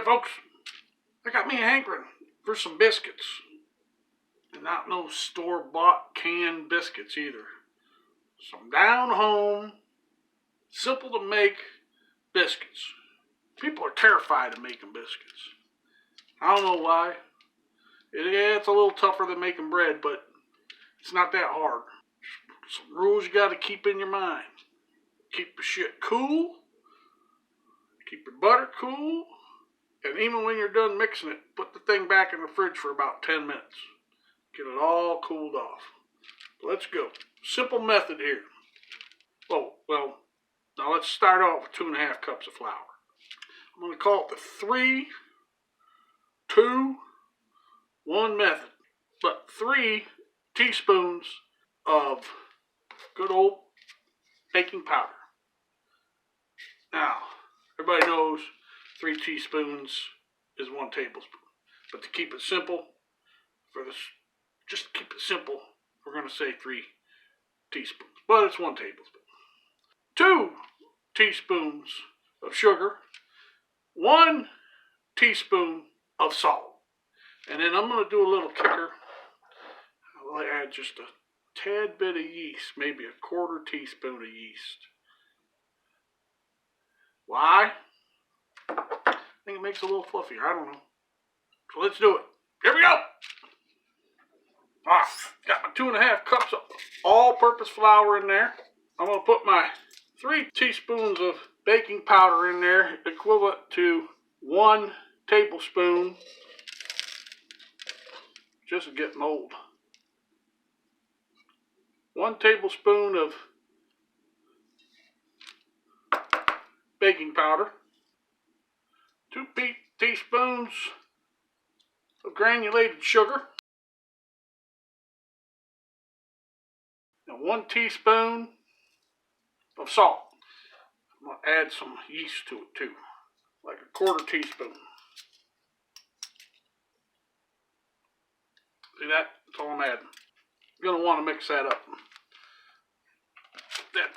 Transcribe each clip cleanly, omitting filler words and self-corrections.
Hey folks, I got me a hankering for some biscuits. And not no store-bought canned biscuits either. Some down-home, simple to make biscuits. People are terrified of making biscuits. I don't know why. It's a little tougher than making bread, but it's not that hard. Some rules you gotta keep in your mind. Keep the shit cool. Keep your butter cool. And even when you're done mixing it, put the thing back in the fridge for about 10 minutes. Get it all cooled off. Let's go. Simple method here. Oh, well, now let's start off with 2.5 cups of flour. I'm going to call it the 3, 2, 1 method. But 3 teaspoons of good old baking powder. Now, everybody knows 3 teaspoons is 1 tablespoon. But to keep it simple, just to keep it simple, we're going to say 3 teaspoons. But it's 1 tablespoon. 2 teaspoons of sugar. 1 teaspoon of salt. And then I'm going to do a little kicker. I'll add just a tad bit of yeast, maybe a 1/4 teaspoon of yeast. Why? I think it makes it a little fluffier. I don't know. So let's do it. Here we go. Got my 2.5 cups of all-purpose flour in there. I'm going to put my 3 teaspoons of baking powder in there, equivalent to 1 tablespoon. Just getting old. 1 tablespoon of baking powder. 2 teaspoons of granulated sugar. And 1 teaspoon of salt. I'm going to add some yeast to it too, like a 1/4 teaspoon. See that? That's all I'm adding. You're going to want to mix that up. That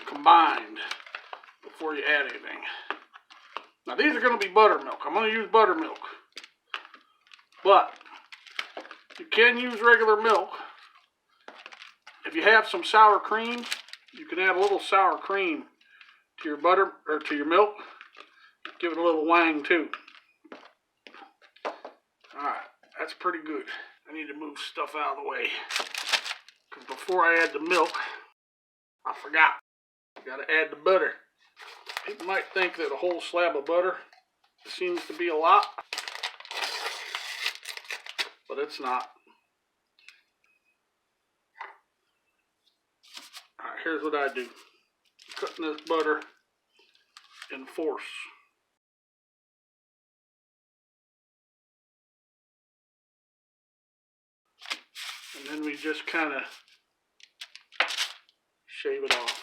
combined before you add anything. Now these are going to be buttermilk. I'm going to use buttermilk. But you can use regular milk. If you have some sour cream, you can add a little sour cream to your butter or to your milk. Give it a little wang too. Alright, that's pretty good. I need to move stuff out of the way. Because before I add the milk, I forgot. I gotta add the butter. People might think that a whole slab of butter seems to be a lot. But it's not. Alright, here's what I do. Cutting this butter in force. And then we just kind of shave it off.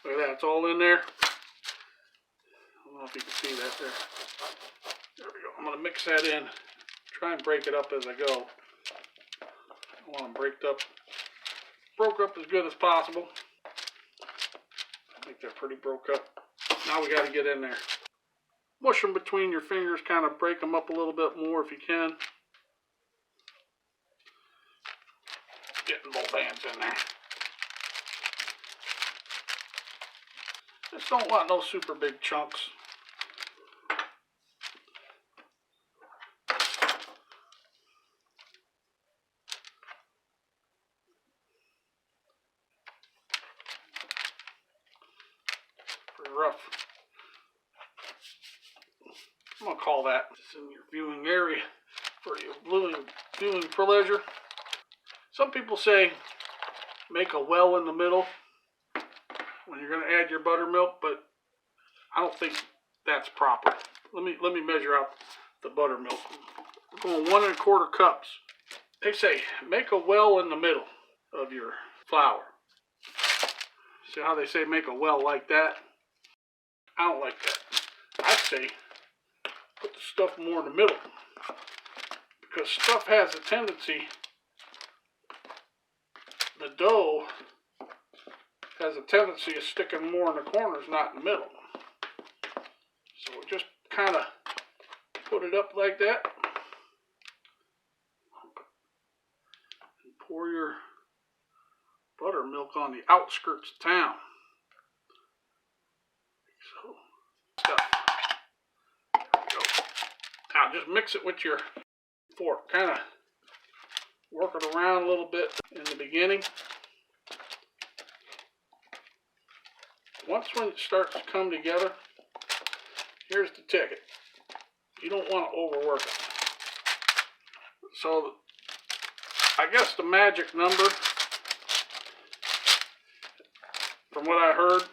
Look at that, it's all in there. I don't know if you can see that there. There we go. I'm going to mix that in. Try and break it up as I go. I want them broke up as good as possible. I think they're pretty broke up. Now we got to get in there. Mush them between your fingers, kind of break them up a little bit more if you can. Getting both hands in there. Just don't want no super big chunks. Pretty rough. I'm going to call that just in your viewing area for your viewing pleasure. Some people say make a well in the middle when you're going to add your buttermilk, but I don't think that's proper. Let me measure out the buttermilk. We're going 1 1/4 cups. They say make a well in the middle of your flour. See how they say make a well like that? I don't like that. I say put the stuff more in the middle, because stuff has a tendency, the dough has a tendency of sticking more in the corners, not in the middle. So just kind of put it up like that. And pour your buttermilk on the outskirts of town. So, stuff. There we go. Now just mix it with your fork. Kind of work it around a little bit in the beginning. Once when it starts to come together, here's the ticket. You don't want to overwork it. So I guess the magic number, from what I heard,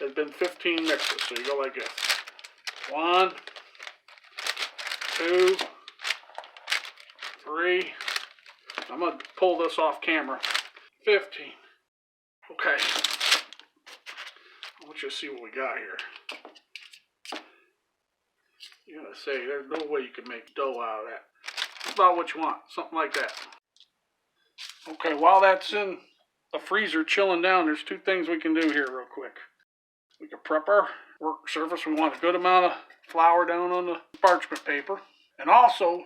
has been 15 mixes. So you go like this. 1, 2, 3. I'm going to pull this off camera. 15. Okay. I want you to see what we got here. You're going to say there's no way you can make dough out of that. That's about what you want. Something like that. Okay, while that's in the freezer chilling down, there's two things we can do here real quick. We can prep our work surface. We want a good amount of flour down on the parchment paper. And also,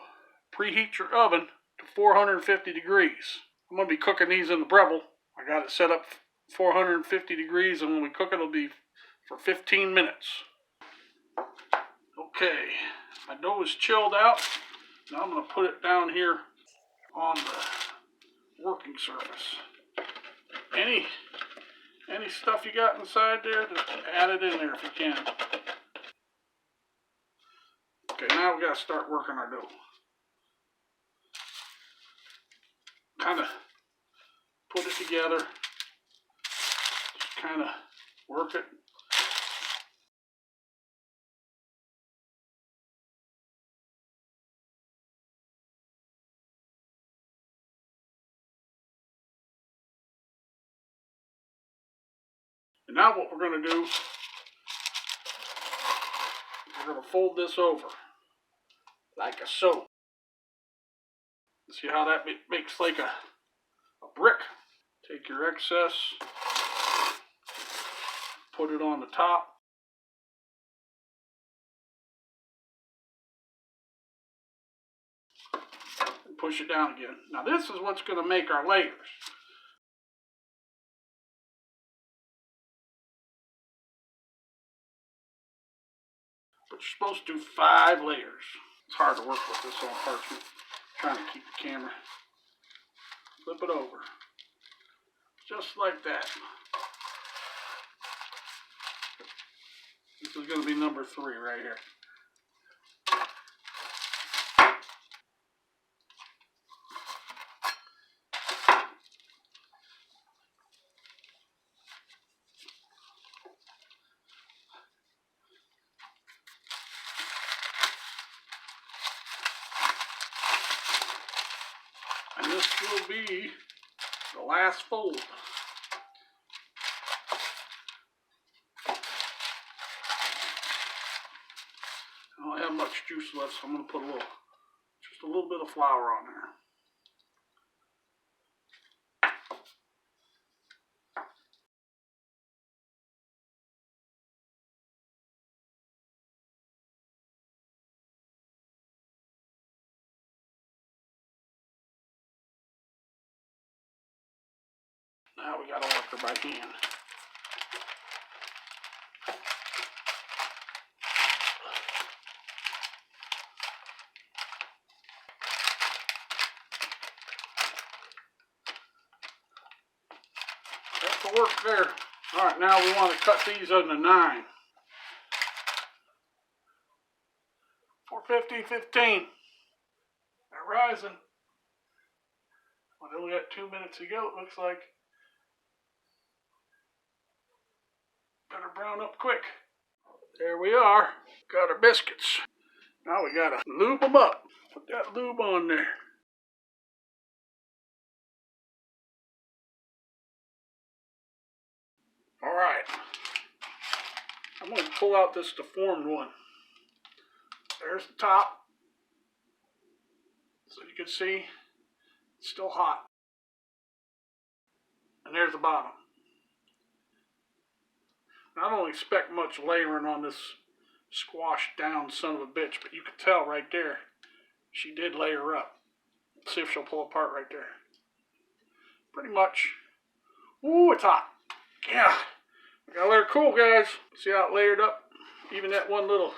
preheat your oven to 450 degrees. I'm going to be cooking these in the Breville. I got it set up 450 degrees, and when we cook it, it'll be for 15 minutes. Okay, my dough is chilled out. Now I'm going to put it down here on the working surface. Any stuff you got inside there, just add it in there if you can. Okay, now we got to start working our dough. Kind of put it together. Just kind of work it. And now what we're going to do, we're going to fold this over like a so. See how that makes like a brick? Take your excess, put it on the top. And push it down again. Now this is what's going to make our layers. But you're supposed to do 5 layers. It's hard to work with this on parchment. Trying to keep the camera. Flip it over. Just like that. This is going to be number 3 right here. And this will be the last fold. I don't have much juice left, so I'm going to put just a little bit of flour on there. Now we got to work her by hand. That's the work there. Alright, now we want to cut these into 9. 450, 15. They're rising. Well, they only got 2 minutes to go, it looks like. Better brown up quick. There we are. Got our biscuits. Now we gotta lube them up. Put that lube on there. Alright. I'm going to pull out this deformed one. There's the top. So you can see it's still hot. And there's the bottom. Now, I don't expect much layering on this squashed down son of a bitch, but you can tell right there she did layer up. Let's see if she'll pull apart right there. Pretty much. Ooh, it's hot. Yeah. I gotta let her cool, guys. See how it layered up? Even that one little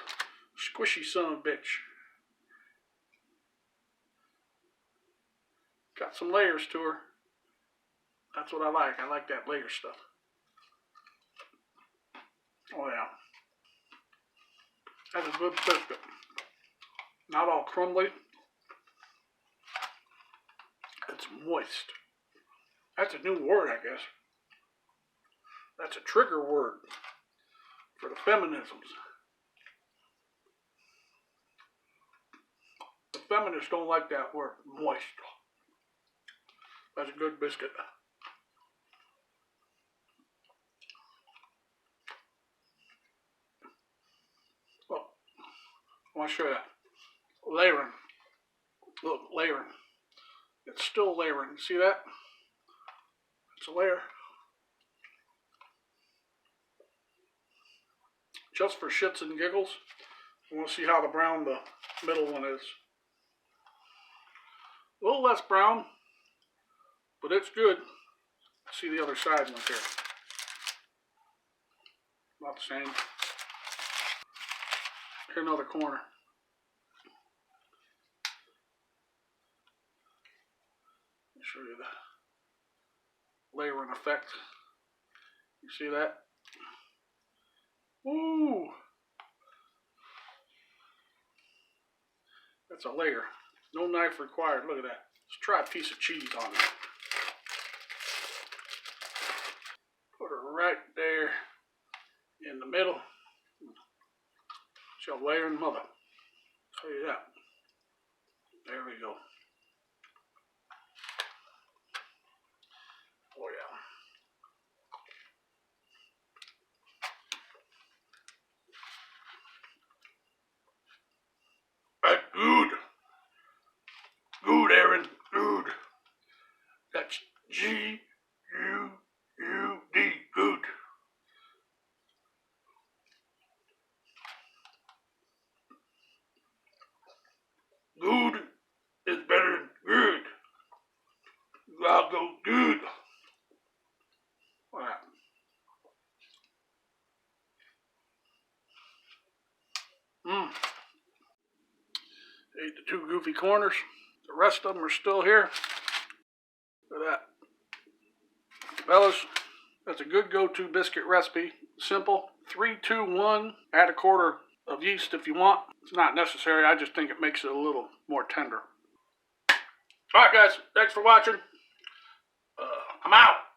squishy son of a bitch. Got some layers to her. That's what I like. I like that layer stuff. Oh yeah. That's a good biscuit. Not all crumbly. It's moist. That's a new word, I guess. That's a trigger word for the feminisms. The feminists don't like that word, moist. That's a good biscuit. Look, I want to show you. Layering. Look, layering. It's still layering. See that? It's a layer. Just for shits and giggles, I want to see how the brown the middle one is. A little less brown, but it's good. See the other side one here. About the same. Here, another corner. Let me show you the layering effect. You see that? Ooh! That's a layer. No knife required. Look at that. Let's try a piece of cheese on it. Put her right there in the middle. She'll layer in mother. Tell you that. There we go. Oh yeah. That's good. Good, Aaron. Good. That's G-U-U-D. Good. Good is better than good. I'll go good. Wow. Ate the two goofy corners. The rest of them are still here. Look at that. Fellas, that's a good go-to biscuit recipe. Simple. 3, 2, 1. Add a quarter of yeast if you want. It's not necessary. I just think it makes it a little more tender. Alright guys, thanks for watching. I'm out.